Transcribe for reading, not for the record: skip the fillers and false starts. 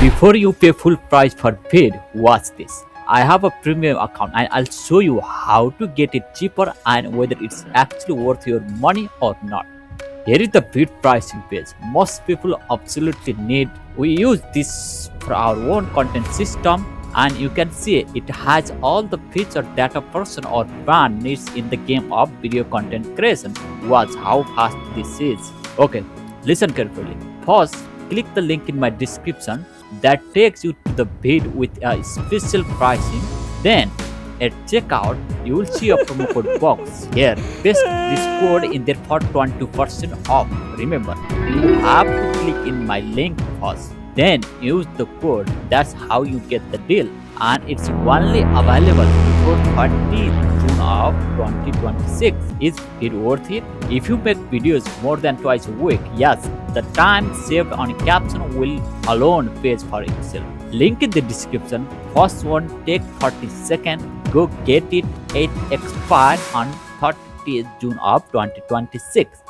Before you pay full price for Veed, watch this. I have a premium account and I'll show you how to get it cheaper and whether it's actually worth your money or not. Here is the Veed pricing page. Most people absolutely need. We use this for our own content system and you can see it has all the features that a person or brand needs in the game of video content creation. Watch how fast this is. Okay, listen carefully. First, click the link in my description that takes you to the Veed with a special pricing. Then at checkout, you will see a promo code box. Here, paste this code in there for 22% off. Remember, you have to click in my link first. Then use the code. That's how you get the deal. And it's only available before 30th June of 2026. Is it worth it? If you make videos more than twice a week, yes, the time saved on caption will alone pay for itself. Link in the description. First one take 30 seconds. Go get it. It expired on 30th June of 2026.